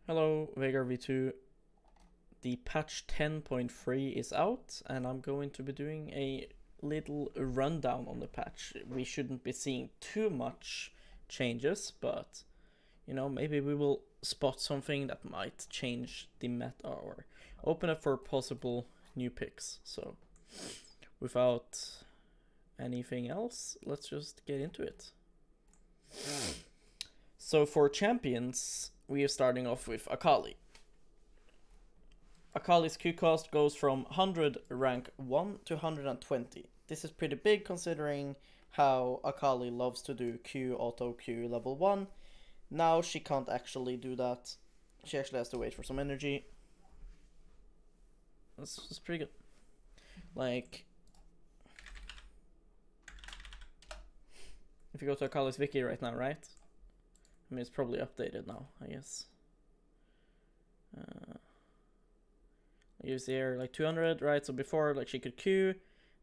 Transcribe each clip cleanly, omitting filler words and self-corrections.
Hello, Veigar V2. The patch 10.3 is out, and I'm going to be doing a little rundown on the patch. We shouldn't be seeing too much changes, but you know, maybe we will spot something that might change the meta or open up for possible new picks. So, without anything else, let's just get into it. So for champions, we are starting off with Akali. Akali's Q cost goes from 100 rank 1 to 120. This is pretty big considering how Akali loves to do Q auto Q level 1. Now she can't actually do that. She actually has to wait for some energy. That's pretty good. Like, if you go to Akali's wiki right now, right? I mean, it's probably updated now, I guess. You see here, like 200, right? So before, like, she could Q,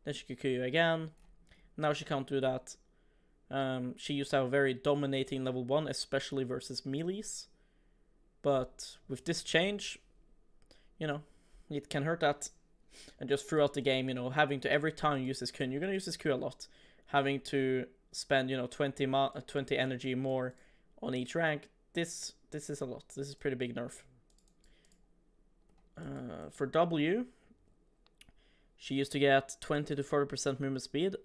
then she could Q again. Now she can't do that. She used to have a very dominating level 1, especially versus melees. But with this change, you know, it can hurt that. And just throughout the game, you know, having to every time you use this Q, and you're going to use this Q a lot, having to spend, you know, 20 energy more on each rank, this is a lot. This is pretty big nerf. For W, she used to get 20 to 40% movement speed.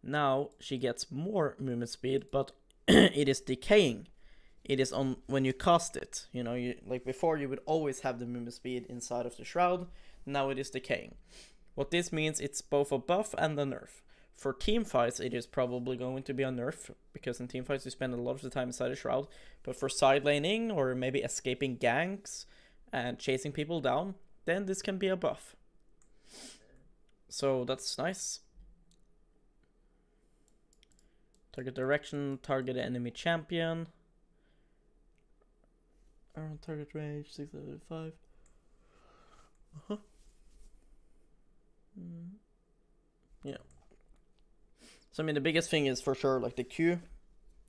Now she gets more movement speed, but it is decaying. It is on when you cast it. You know, like before you would always have the movement speed inside of the shroud. Now it is decaying. What this means, it's both a buff and a nerf. For team fights, it is probably going to be a nerf, because in team fights you spend a lot of the time inside the shroud. But for side laning or maybe escaping ganks and chasing people down, then this can be a buff. So that's nice. Target direction, target enemy champion. Around target range, 605. Yeah. So I mean, the biggest thing is for sure like the Q,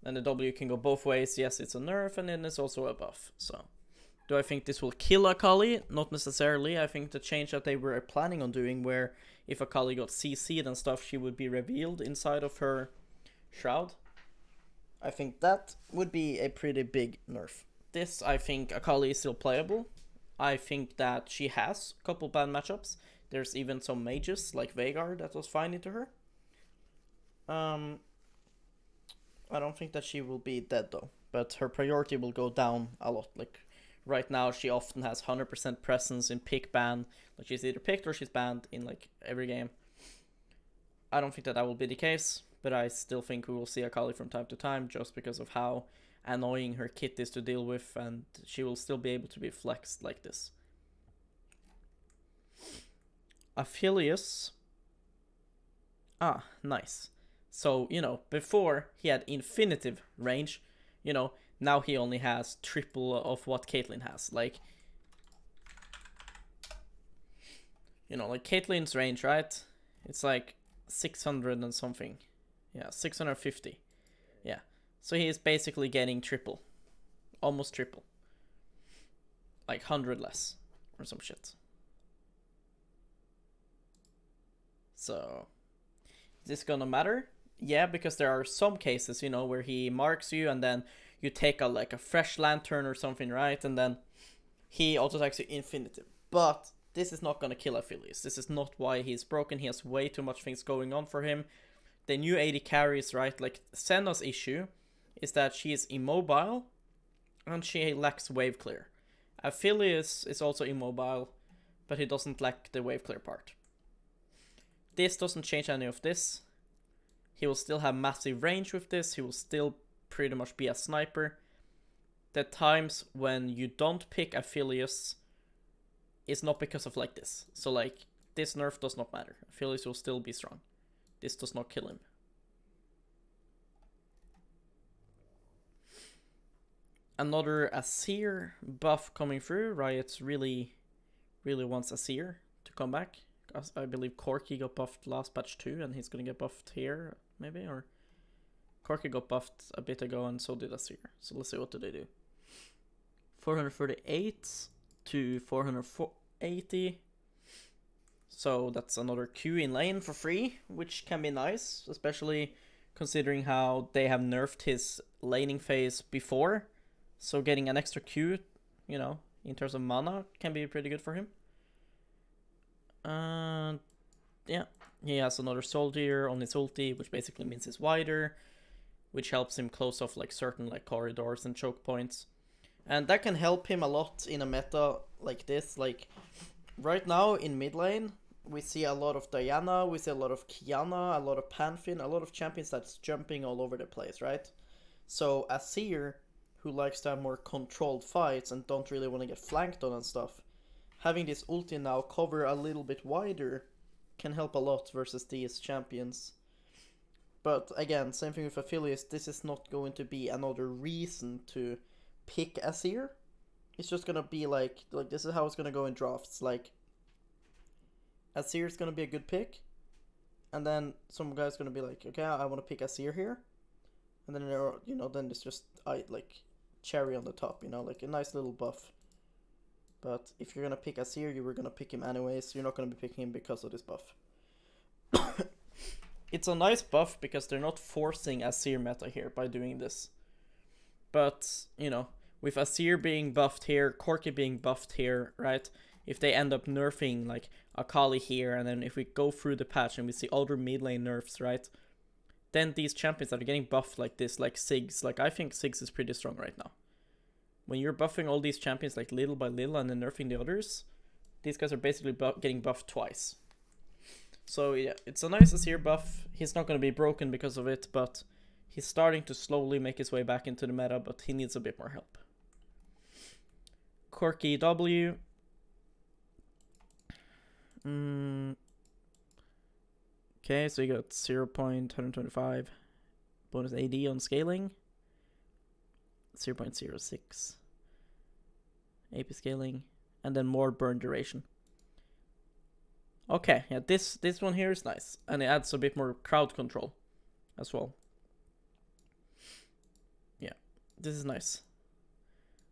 and the W can go both ways. Yes, it's a nerf, and then it's also a buff. So, do I think this will kill Akali? Not necessarily. I think the change that they were planning on doing, where if Akali got CC'd and stuff, she would be revealed inside of her shroud. I think that would be a pretty big nerf. This, I think Akali is still playable. I think that she has a couple bad matchups. There's even some mages like Veigar that was fine into her. I don't think that she will be dead though, but her priority will go down a lot. Like right now, she often has 100% presence in pick ban. Like she's either picked or she's banned in like every game. I don't think that will be the case, but I still think we will see Akali from time to time just because of how annoying her kit is to deal with, and she will still be able to be flexed like this. Aphelios. Ah, nice. So, you know, before he had infinitive range, you know, now he only has triple of what Caitlyn has. Like, you know, like Caitlyn's range, right? It's like 600 and something. Yeah, 650. Yeah. So he is basically getting triple. Almost triple. Like 100 less. Or some shit. So, is this gonna matter? Yeah, because there are some cases, you know, where he marks you and then you take a fresh lantern or something, right? And then he auto attacks you infinitive. But this is not gonna kill Aphelios. This is not why he's broken. He has way too much things going on for him. The new AD carries, right? Like Senna's issue is that she is immobile and she lacks wave clear. Aphelios is also immobile, but he doesn't lack the wave clear part. This doesn't change any of this. He will still have massive range with this. He will still pretty much be a sniper. The times when you don't pick Aphelios is not because of like this. So like, this nerf does not matter. Aphelios will still be strong. This does not kill him. Another Azir buff coming through. Riot really wants Azir to come back. I believe Corki got buffed last patch too, and he's gonna get buffed here, maybe, or Corki got buffed a bit ago, and so did Azir. So let's see what do they do. 438 to 480. So that's another Q in lane for free, which can be nice, especially considering how they have nerfed his laning phase before. So getting an extra Q, you know, in terms of mana, can be pretty good for him. Yeah, he has another soldier on his ulti, which basically means he's wider, which helps him close off like certain like corridors and choke points. And that can help him a lot in a meta like this. Like right now in mid lane, we see a lot of Diana, we see a lot of Kiana, a lot of Pantheon, a lot of champions that's jumping all over the place, right? So Azir, who likes to have more controlled fights and don't really want to get flanked on and stuff, having this ulti now cover a little bit wider can help a lot versus these champions. But again, same thing with affiliates, this is not going to be another reason to pick Azir. It's just gonna be like this is how it's gonna go in drafts. Like Azir is gonna be a good pick, and then some guy's gonna be like, okay, I want to pick Azir here, and then there are, you know, then it's just like cherry on the top, you know, like a nice little buff. But if you're gonna pick Azir, you were gonna pick him anyways. You're not gonna be picking him because of this buff. It's a nice buff because they're not forcing Azir meta here by doing this. But, you know, with Azir being buffed here, Corki being buffed here, right? If they end up nerfing like Akali here, and then if we go through the patch and we see other mid lane nerfs, right? Then these champions that are getting buffed like this, like Ziggs, like I think Ziggs is pretty strong right now. When you're buffing all these champions like little by little and then nerfing the others, these guys are basically getting buffed twice. So yeah, it's a nice Azir buff. He's not going to be broken because of it, but he's starting to slowly make his way back into the meta, but he needs a bit more help. Corki W. Okay, so you got 0.125 bonus AD on scaling. 0.06 AP scaling, and then more burn duration. Okay, yeah, this one here is nice, and it adds a bit more crowd control as well. Yeah, this is nice.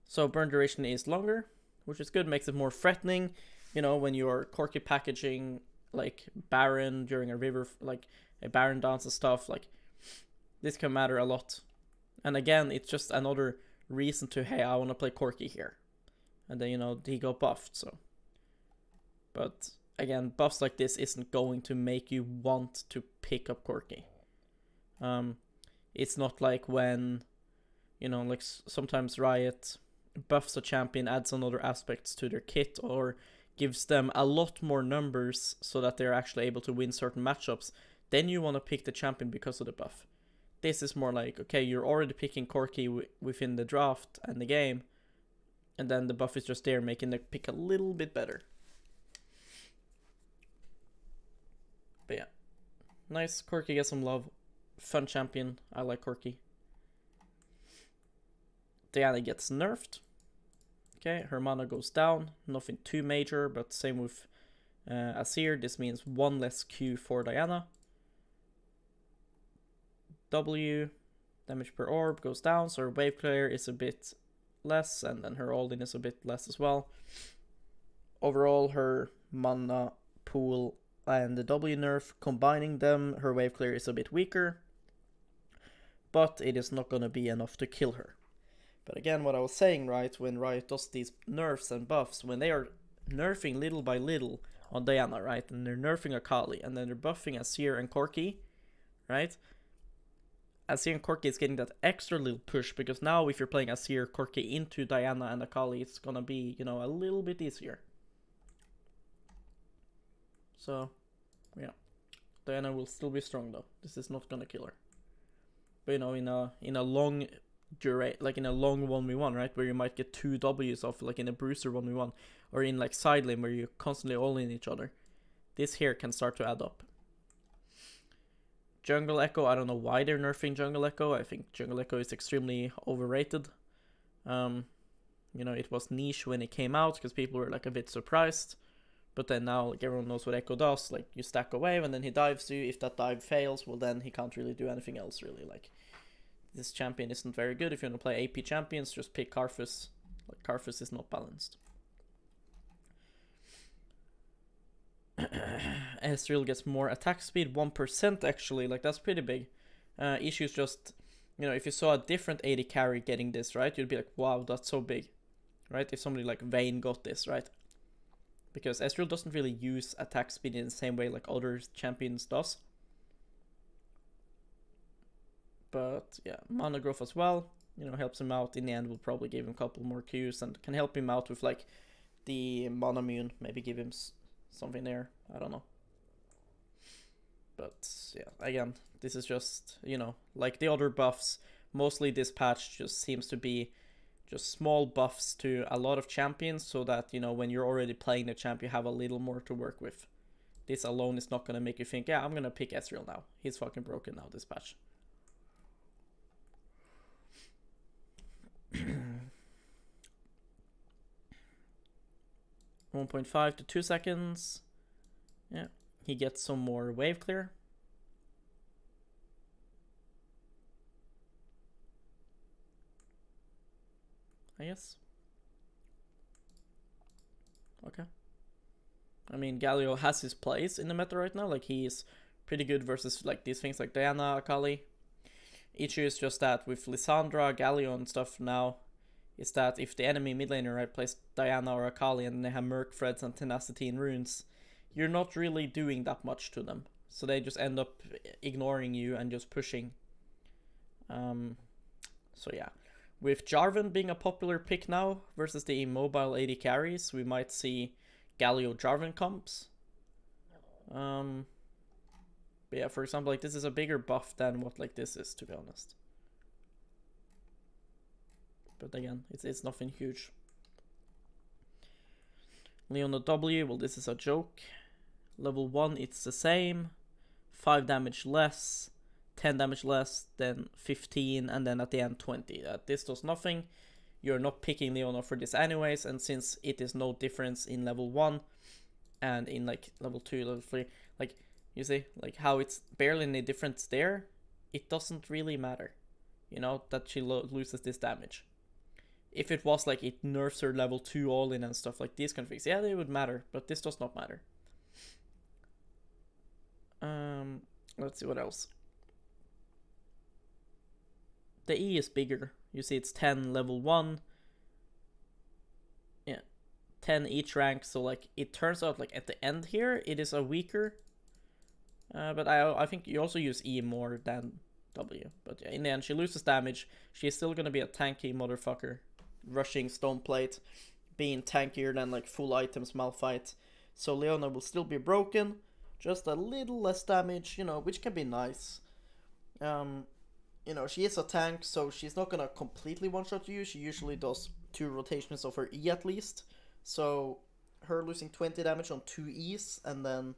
So burn duration is longer, which is good, makes it more threatening. You know, when you're Corki packaging like Baron during a river, like a Baron dance and stuff, like this can matter a lot. And again, it's just another reason to, hey, I want to play Corki here. And then, you know, he got buffed, so. But again, buffs like this isn't going to make you want to pick up Corki. It's not like when, you know, like sometimes Riot buffs a champion, adds on other aspects to their kit, or gives them a lot more numbers so that they're actually able to win certain matchups. Then you want to pick the champion because of the buff. This is more like, okay, you're already picking Corki within the draft and the game, and then the buff is just there, making the pick a little bit better. But yeah, nice. Corki gets some love. Fun champion. I like Corki. Diana gets nerfed. Okay, her mana goes down. Nothing too major, but same with Azir. This means one less Q for Diana. W, damage per orb goes down, so her wave clear is a bit less, and then her all-in is a bit less as well. Overall, her mana pool and the W nerf, combining them, her wave clear is a bit weaker, but it is not going to be enough to kill her. But again, what I was saying, right, when Riot does these nerfs and buffs, when they are nerfing little by little on Diana, right, and they're nerfing Akali, and then they're buffing Azir and Corki, right, Azir and Corki is getting that extra little push, because now if you're playing Azir, Corki into Diana and Akali, it's gonna be, you know, a little bit easier. So, yeah. Diana will still be strong though. This is not gonna kill her. But you know, in a long like in a long 1v1, right, where you might get 2 Ws off, like in a Bruiser 1v1, or in like side lane where you're constantly all in each other, this here can start to add up. Jungle Echo, I don't know why they're nerfing Jungle Echo. I think Jungle Echo is extremely overrated. You know, it was niche when it came out because people were like a bit surprised. But then now, like, everyone knows what Echo does. Like, you stack a wave and then he dives you. If that dive fails, well then he can't really do anything else really. Like, this champion isn't very good. If you want to play AP champions, just pick Karthus. Like Karthus is not balanced. Ezreal gets more attack speed, 1% actually, like that's pretty big. Issues just, you know, if you saw a different AD carry getting this, right, you'd be like, wow, that's so big, right? If somebody like Vayne got this, right? Because Ezreal doesn't really use attack speed in the same way like other champions does. But yeah, mana growth as well, you know, helps him out. In the end, we'll probably give him a couple more Qs and can help him out with like the mana mune, maybe give him something there, I don't know. But yeah, again, this is just, you know, like the other buffs, mostly this patch just seems to be just small buffs to a lot of champions so that, you know, when you're already playing the champ, you have a little more to work with. This alone is not going to make you think, yeah, I'm going to pick Ezreal now. He's fucking broken now, this patch. 1.5 to 2 seconds. Yeah, he gets some more wave clear. I guess. Okay. I mean, Galio has his place in the meta right now. Like, he's pretty good versus like these things like Diana, Akali. Issue is just that with Lissandra, Galio and stuff now, is that if the enemy mid laner, right, plays Diana or Akali and they have Merc Threads and Tenacity and Runes, you're not really doing that much to them. So they just end up ignoring you and just pushing. So yeah. With Jarvan being a popular pick now versus the immobile AD carries, we might see Galio Jarvan comps. But yeah, for example, like this is a bigger buff than what like this is, to be honest. But again, it's nothing huge. Leona W, well, this is a joke. Level 1, it's the same. 5 damage less. 10 damage less, then 15, and then at the end 20. This does nothing. You're not picking Leona for this anyways, and since it is no difference in level 1 and in like level 2, level 3, like you see, like how it's barely any difference there, it doesn't really matter, you know, that she loses this damage. If it was like it nerfs her level 2 all in and stuff like these kind of things, yeah, they would matter, but this does not matter. Let's see what else. The E is bigger. You see it's 10 level 1. Yeah. 10 each rank. So like it turns out like at the end here it is a weaker. But I think you also use E more than W. But yeah, in the end she loses damage. She's still gonna be a tanky motherfucker. Rushing stone plate. Being tankier than like full items Malphite. So Leona will still be broken. Just a little less damage, you know, which can be nice. You know, she is a tank, so she's not gonna completely one-shot you. She usually does 2 rotations of her E at least. So, her losing 20 damage on 2 E's, and then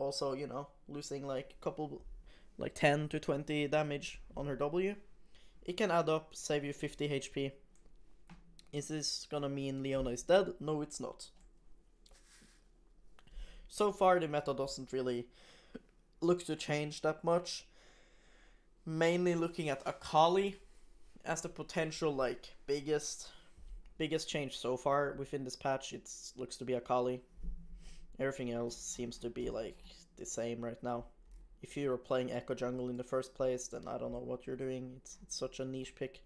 also, you know, losing like a couple, like 10 to 20 damage on her W. It can add up, save you 50 HP. Is this gonna mean Leona is dead? No, it's not. So far, the meta doesn't really look to change that much. Mainly looking at Akali as the potential like biggest change so far within this patch. It looks to be Akali. Everything else seems to be like the same right now. If you're playing Echo Jungle in the first place, then I don't know what you're doing. It's such a niche pick.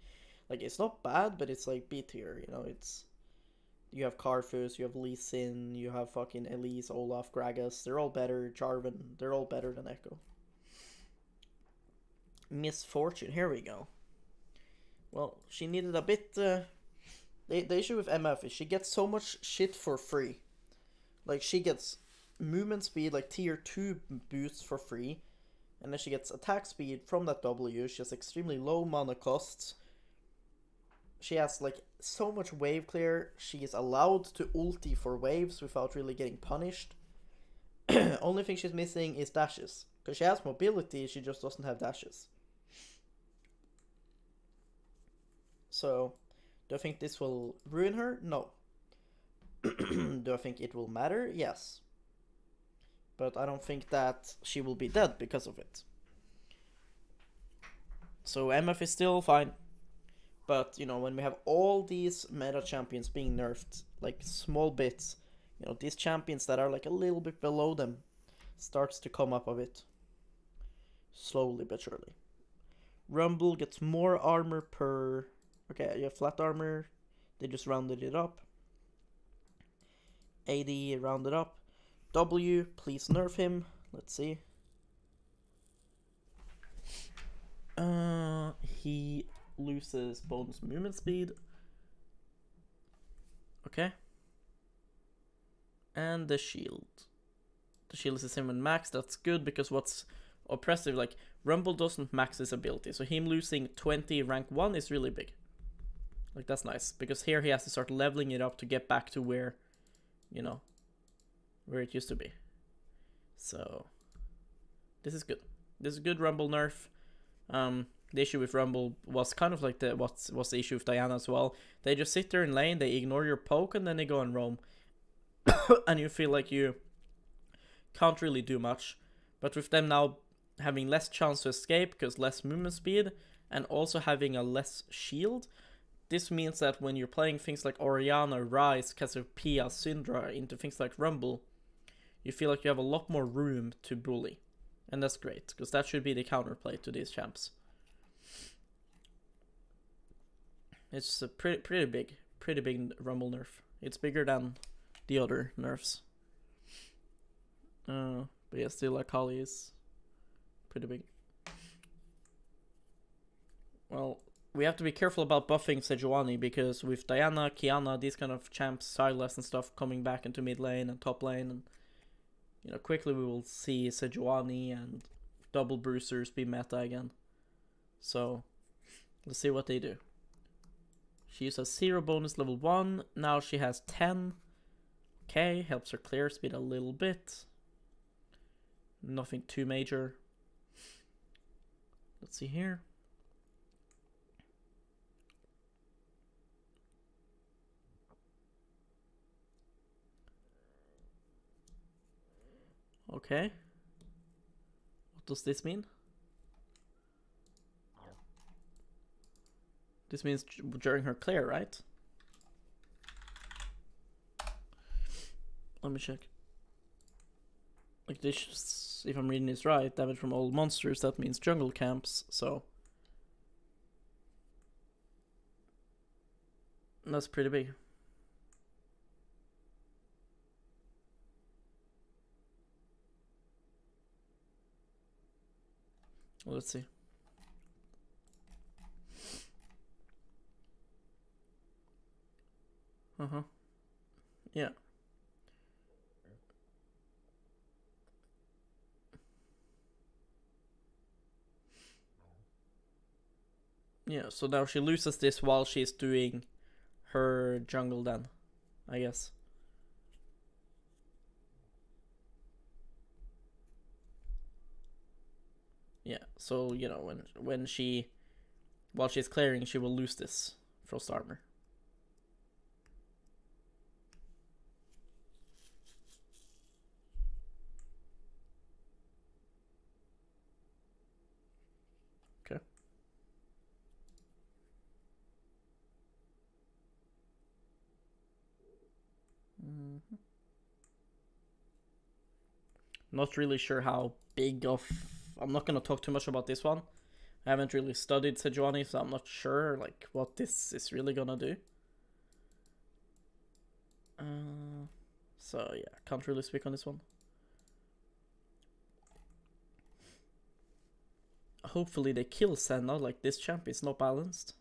Like it's not bad, but it's like B tier, you know. It's you have Karthus, you have Lee Sin, you have fucking Elise, Olaf, Gragas. They're all better. Jarvan, they're all better than Echo. Misfortune, here we go. Well, she needed a bit, the issue with MF is she gets so much shit for free. Like, she gets movement speed, like tier 2 boosts for free, and then she gets attack speed from that W. She has extremely low mana costs. She has, like, so much wave clear. She is allowed to ulti for waves without really getting punished. Only thing she's missing is dashes. Because she has mobility, she just doesn't have dashes. So, do I think this will ruin her? No. Do I think it will matter? Yes. But I don't think that she will be dead because of it. So MF is still fine. But, you know, when we have all these meta champions being nerfed, like small bits, you know, these champions that are like a little bit below them starts to come up a bit. Slowly but surely. Rumble gets more armor per... Okay, you have flat armor. They just rounded it up. 80 rounded up. W, please nerf him. Let's see. He loses bonus movement speed. Okay. And the shield. The shield is the same with max. That's good because what's oppressive, like Rumble doesn't max his ability. So him losing 20 rank 1 is really big. Like that's nice. Because here he has to start leveling it up to get back to where, you know, where it used to be. So this is good. This is good Rumble nerf. The issue with Rumble was kind of like what's the issue with Diana as well. They just sit there in lane, they ignore your poke, and then they go and roam. And you feel like you can't really do much. But with them now having less chance to escape because less movement speed, and also having a less shield, this means that when you're playing things like Orianna, Ryze, Cassiopeia, Syndra into things like Rumble, you feel like you have a lot more room to bully. And that's great, because that should be the counterplay to these champs. It's a pretty big Rumble nerf. It's bigger than the other nerfs. But yeah, still Akali is pretty big. Well, we have to be careful about buffing Sejuani, because with Diana, Kiana, these kind of champs, Sylas and stuff coming back into mid lane and top lane, and you know, quickly we will see Sejuani and double bruisers be meta again. So let's see what they do. She used a 0 bonus level 1. Now she has 10. Okay, helps her clear speed a little bit. Nothing too major. Let's see here. Okay. What does this mean? This means during her clear, right? Let me check. Like this, if I'm reading this right, damage from all monsters, that means jungle camps, so that's pretty big. Well, let's see. Yeah. Yeah, so now she loses this while she's doing her jungle then, I guess. Yeah, so, you know, when she, while she's clearing, she will lose this frost armor. Okay. Not really sure how big of... I'm not going to talk too much about this one. I haven't really studied Sejuani, so I'm not sure like what this is really going to do. So yeah, can't really speak on this one. Hopefully they kill Senna, like this champ is not balanced.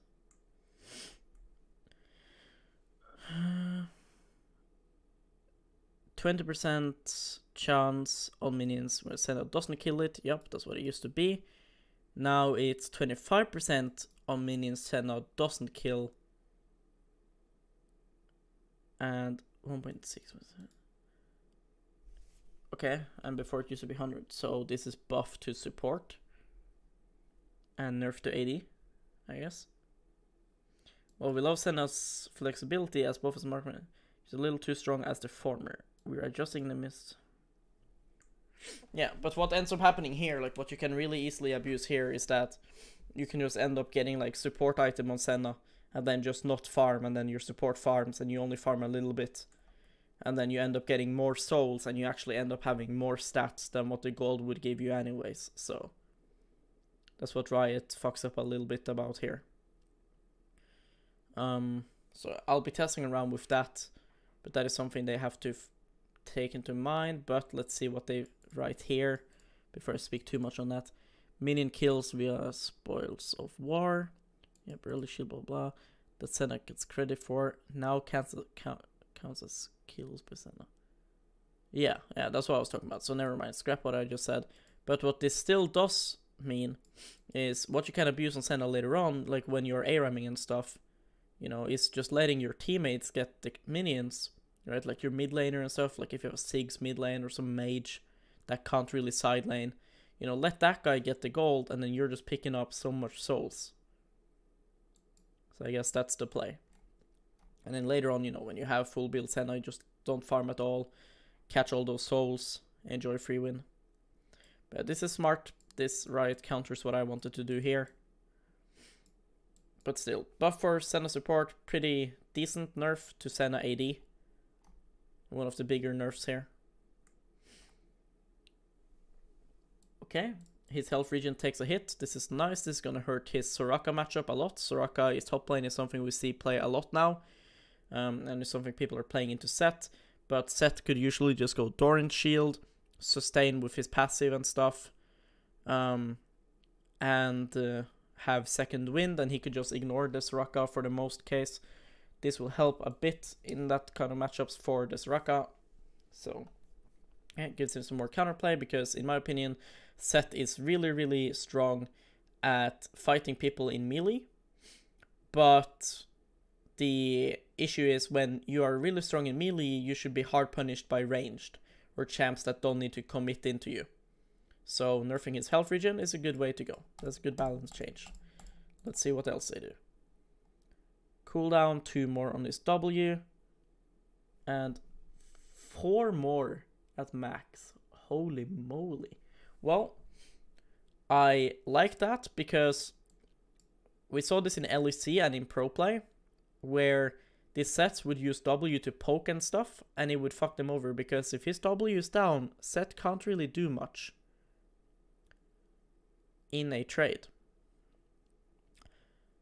20% chance on minions where Senna doesn't kill it. Yep, that's what it used to be. Now it's 25% on minions Senna doesn't kill. And 1.6%. Okay, and before it used to be 100. So this is buff to support. And nerf to 80, I guess. Well, we love Senna's flexibility as both as marksman. He's a little too strong as the former. We're adjusting the mist. Yeah, but what ends up happening here, like what you can really easily abuse here, is that you can just end up getting like support item on Senna, and then just not farm, and then your support farms and you only farm a little bit, and then you end up getting more souls and you actually end up having more stats than what the gold would give you anyways. So that's what Riot fucks up a little bit about here. So I'll be testing around with that, but that is something they have to take into mind. But let's see what they write here before I speak too much on that. Minion kills via spoils of war. Yep, early shield, blah blah. That Senna gets credit for. Now counts as kills per Senna. Yeah, that's what I was talking about. So never mind, scrap what I just said. But what this still does mean is what you can abuse on Senna later on, like when you're A-ramming and stuff, you know, is just letting your teammates get the minions, right? Like your mid laner and stuff, like if you have a Ziggs mid lane or some mage that can't really side lane, you know, let that guy get the gold and then you're just picking up so much souls. So I guess that's the play. And then later on, you know, when you have full build Senna, you just don't farm at all, catch all those souls, enjoy free win. But this is smart. This Riot counters what I wanted to do here. But still, buff for Senna support, pretty decent nerf to Senna AD. One of the bigger nerfs here. Okay, his health regen takes a hit. This is nice. This is going to hurt his Soraka matchup a lot. Soraka, his top lane, is something we see play a lot now. And it's something people are playing into Set. But Set could usually just go Doran's Shield, sustain with his passive and stuff. Have second wind, and he could just ignore the Soraka for the most case. This will help a bit in that kind of matchups for the Soraka. So yeah, it gives him some more counterplay, because in my opinion, Set is really, really strong at fighting people in melee. But the issue is when you are really strong in melee, you should be hard punished by ranged, or champs that don't need to commit into you. So nerfing his health regen is a good way to go. That's a good balance change. Let's see what else they do. Cooldown 2 more on his W. And 4 more at max. Holy moly. Well, I like that because we saw this in LEC and in Pro Play, where these sets would use W to poke and stuff, and it would fuck them over, because if his W is down, Set can't really do much in a trade.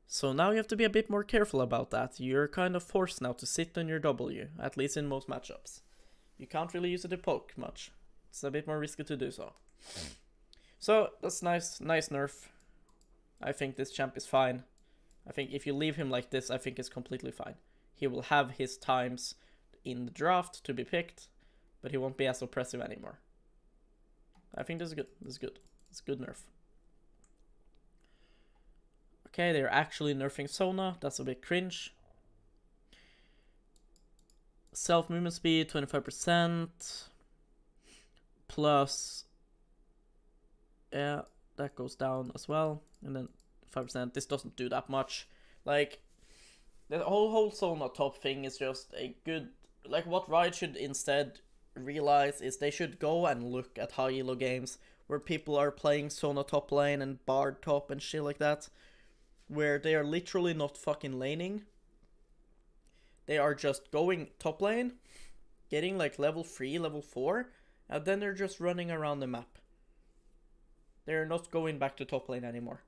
So now you have to be a bit more careful about that. You're kind of forced now to sit on your W, at least in most matchups. You can't really use it to poke much. It's a bit more risky to do so. So that's nice nerf. I think this champ is fine. I think if you leave him like this, I think it's completely fine. He will have his times in the draft to be picked, but he won't be as oppressive anymore. I think this is good. This is good. It's good nerf. Okay, they're actually nerfing Sona. That's a bit cringe. Self-movement speed, 25%. Plus, yeah, that goes down as well. And then 5%. This doesn't do that much. Like, the whole Sona top thing is just a good... Like, what Riot should instead realize is they should go and look at high elo games where people are playing Sona top lane and Bard top and shit like that, where they are literally not fucking laning. They are just going top lane, getting like level 3, level 4, and then they're just running around the map. They're not going back to top lane anymore.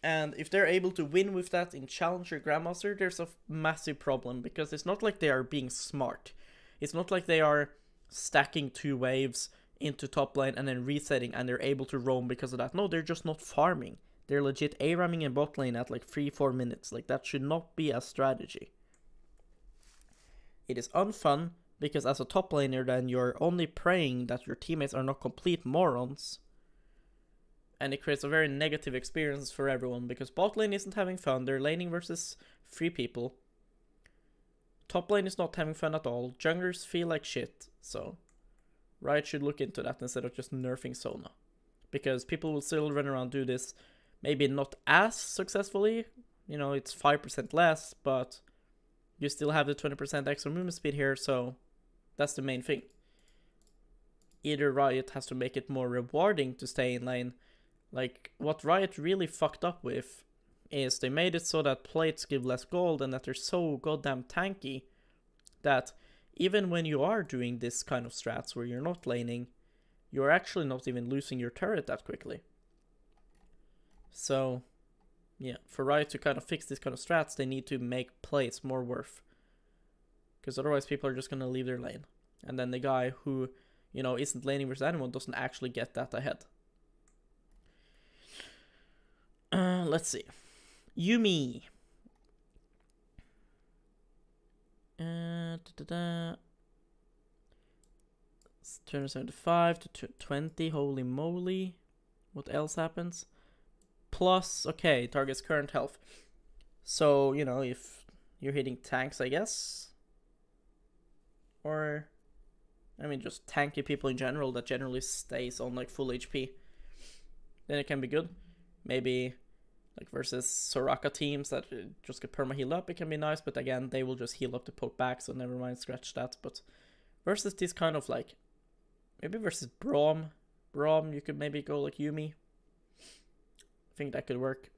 And if they're able to win with that in Challenger Grandmaster, there's a massive problem, because it's not like they are being smart. It's not like they are stacking 2 waves into top lane and then resetting and they're able to roam because of that. No, they're just not farming. They're legit A-ramming in bot lane at like 3-4 minutes. Like, that should not be a strategy. It is unfun, because as a top laner then you're only praying that your teammates are not complete morons. And it creates a very negative experience for everyone, because bot lane isn't having fun. They're laning versus 3 people. Top lane is not having fun at all. Junglers feel like shit. So Riot should look into that instead of just nerfing Sona. Because people will still run around do this. Maybe not as successfully, you know, it's 5% less, but you still have the 20% extra movement speed here, so that's the main thing. Either Riot has to make it more rewarding to stay in lane. Like, what Riot really fucked up with is they made it so that plates give less gold and that they're so goddamn tanky that even when you are doing this kind of strats where you're not laning, you're actually not even losing your turret that quickly. So, yeah, for Riot to kind of fix this kind of strats, they need to make plates more worth. Because otherwise people are just going to leave their lane. And then the guy who, you know, isn't laning versus anyone doesn't actually get that ahead. Let's see. Yuumi. 275 to 220. Holy moly. What else happens? Plus, okay, target's current health. So, you know, if you're hitting tanks, I guess. Or, I mean, just tanky people in general that generally stays on like full HP. Then it can be good. Maybe like versus Soraka teams that just get perma heal up, it can be nice, but again, they will just heal up to poke back, so never mind, scratch that. But versus this kind of like, maybe versus Braum, you could maybe go like Yuumi. I think that could work.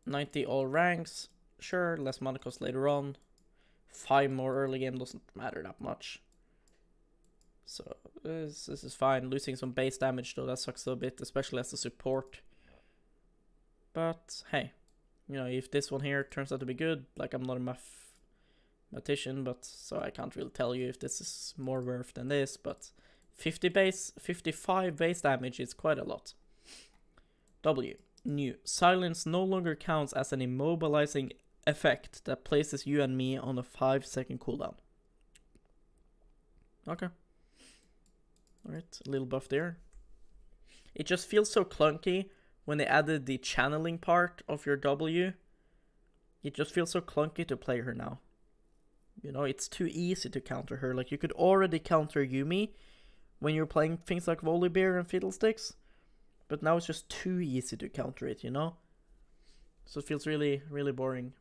90 all ranks, sure, less mana cost later on. 5 more early game doesn't matter that much. So this is fine. Losing some base damage though, that sucks a bit, especially as a support. But hey, you know, if this one here turns out to be good, like I'm not a mathematician, but so I can't really tell you if this is more worth than this, but 55 base damage is quite a lot. W. New. Silence no longer counts as an immobilizing effect that places you and me on a 5-second cooldown. Okay. Alright, a little buff there. It just feels so clunky when they added the channeling part of your W. It just feels so clunky to play her now. You know, it's too easy to counter her. Like, you could already counter Yuumi when you're playing things like Volibear and Fiddlesticks. But now it's just too easy to counter it, you know? So it feels really, really boring.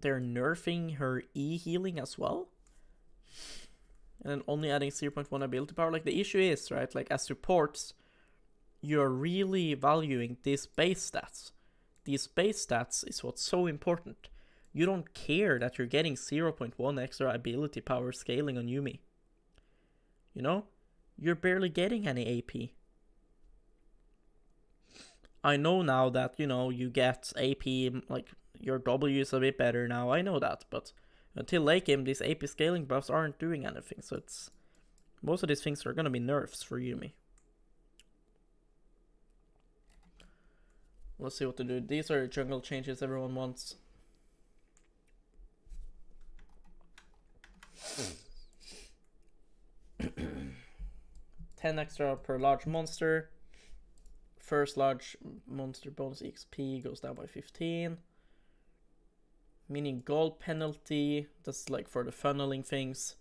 They're nerfing her E healing as well. And then only adding 0.1 ability power. Like, the issue is, right, like, as supports, you're really valuing these base stats. These base stats is what's so important. You don't care that you're getting 0.1 extra ability power scaling on Yuumi. You know? You're barely getting any AP. I know now that, you know, you get AP, like, your W is a bit better now. I know that, but until late game, these AP scaling buffs aren't doing anything. So it's, most of these things are going to be nerfs for Yuumi. Let's see what to do. These are jungle changes everyone wants. $10 extra per large monster. First large monster bonus XP goes down by 15. Meaning gold penalty, that's like for the funneling things.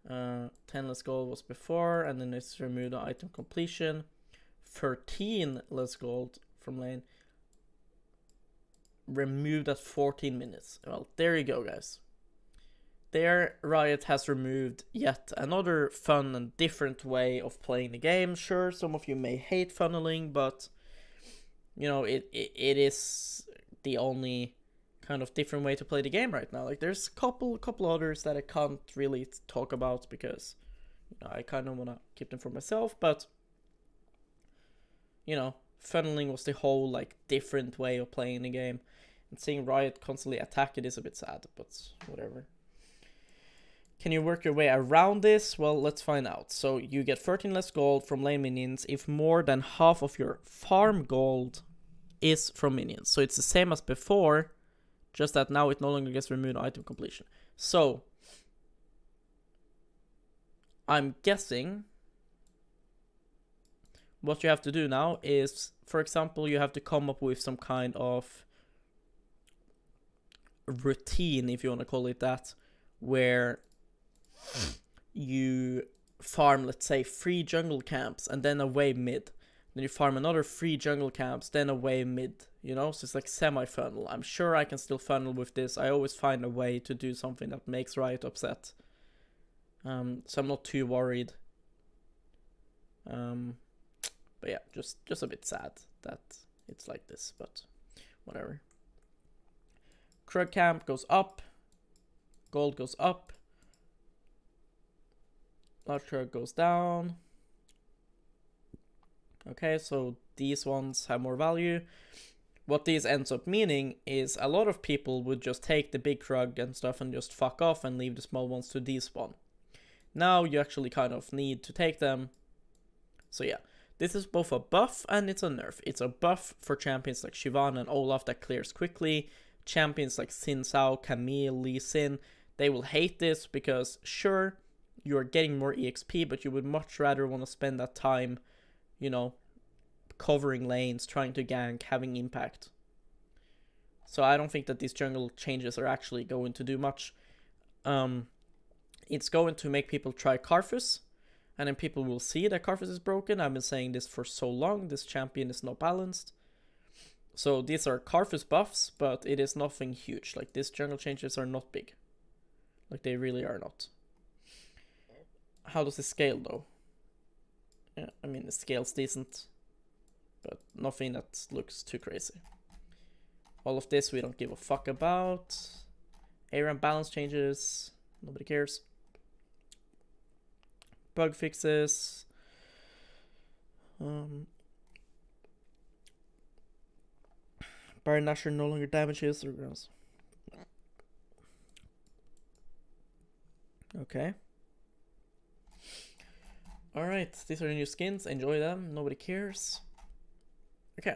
10 less gold was before, and then it's remove the item completion. 13 less gold from lane. Removed at 14 minutes. Well, there you go, guys. There, Riot has removed yet another fun and different way of playing the game. Sure, some of you may hate funneling, but you know, it is the only kind of different way to play the game right now. Like, there's a couple others that I can't really talk about because, you know, I kind of want to keep them for myself, but you know, funneling was the whole like different way of playing the game, and seeing Riot constantly attack it is a bit sad, but whatever. Can you work your way around this? Well, let's find out. So you get 13 less gold from lane minions if more than half of your farm gold is from minions. So it's the same as before, just that now it no longer gets removed on item completion. So I'm guessing what you have to do now is, for example, you have to come up with some kind of routine, if you want to call it that, where you farm, let's say, 3 jungle camps and then away mid. Then you farm another 3 jungle camps, then away mid, you know? So it's like semi-funnel. I'm sure I can still funnel with this. I always find a way to do something that makes Riot upset. So I'm not too worried. But yeah, just a bit sad that it's like this, but whatever. Krug camp goes up. Gold goes up. Large Krug goes down. Okay, so these ones have more value. What this ends up meaning is a lot of people would just take the big Krug and stuff and just fuck off and leave the small ones to despawn. Now you actually kind of need to take them. So yeah, this is both a buff and it's a nerf. It's a buff for champions like Shyvana and Olaf that clears quickly. Champions like Xin Zhao, Camille, Lee Sin, they will hate this because sure, you are getting more EXP, but you would much rather want to spend that time, you know, covering lanes, trying to gank, having impact. So I don't think that these jungle changes are actually going to do much. It's going to make people try Karthus, and then people will see that Karthus is broken. I've been saying this for so long, this champion is not balanced. So these are Karthus buffs, but it is nothing huge. Like, these jungle changes are not big. Like, they really are not. How does it scale, though? Yeah, I mean, the scale's decent, but nothing that looks too crazy. All of this we don't give a fuck about. ARAM balance changes, nobody cares. Bug fixes. Baron Nashor no longer damages or grounds. Okay. Alright, these are the new skins. Enjoy them. Nobody cares. Okay,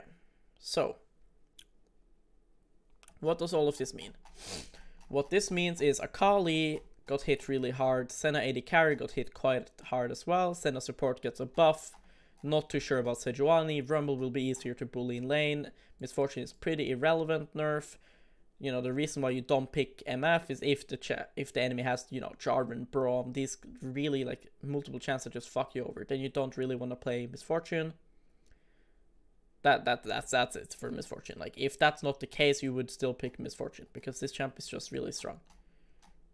so what does all of this mean? What this means is Akali got hit really hard. Senna AD carry got hit quite hard as well. Senna support gets a buff. Not too sure about Sejuani. Rumble will be easier to bully in lane. Misfortune is pretty irrelevant nerf. You know, the reason why you don't pick MF is if the enemy has, you know, Jarvan, Braum, these really like multiple chances to just fuck you over. Then you don't really want to play Misfortune. That's it for Misfortune. Like, if that's not the case, you would still pick Misfortune because this champ is just really strong.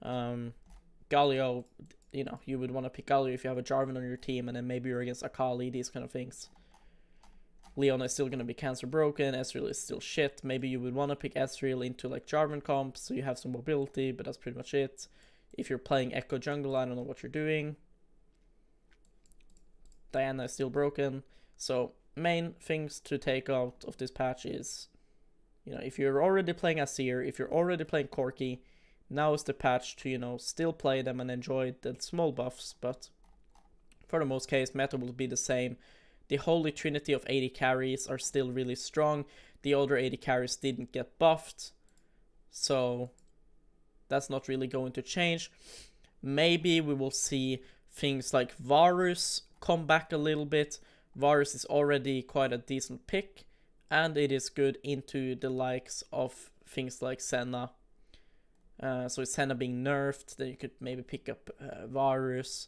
Galio, you know, you would want to pick Galio if you have a Jarvan on your team, and then maybe you're against Akali, these kind of things. Leona is still going to be cancer broken. Ezreal is still shit. Maybe you would want to pick Ezreal into like Jarvan comps so you have some mobility, but that's pretty much it. If you're playing Echo jungle, I don't know what you're doing. Diana is still broken. So main things to take out of this patch is, you know, if you're already playing Azir, if you're already playing Corki, now is the patch to, you know, still play them and enjoy the small buffs, but for the most case, meta will be the same. The holy trinity of AD carries are still really strong. The older AD carries didn't get buffed, so that's not really going to change. Maybe we will see things like Varus come back a little bit. Varus is already quite a decent pick, and it is good into the likes of things like Senna. So is Senna being nerfed, then you could maybe pick up Varus.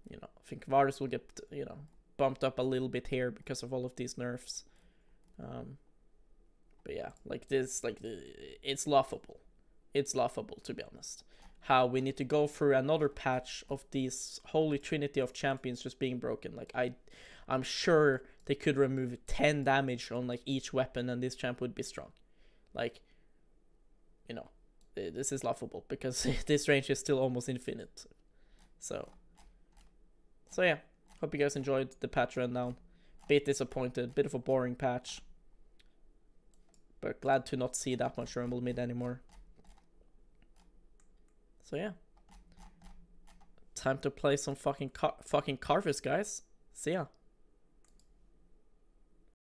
You know, I think Varus will get, you know, bumped up a little bit here because of all of these nerfs. But yeah, like this, like it's laughable. It's laughable, to be honest. How we need to go through another patch of these holy trinity of champions just being broken. Like I'm sure they could remove 10 damage on like each weapon and this champ would be strong. Like, you know, this is laughable because this range is still almost infinite. So yeah, hope you guys enjoyed the patch rundown. Bit disappointed, bit of a boring patch, but glad to not see that much Rumble mid anymore. So yeah, time to play some fucking Karthus, guys. See ya.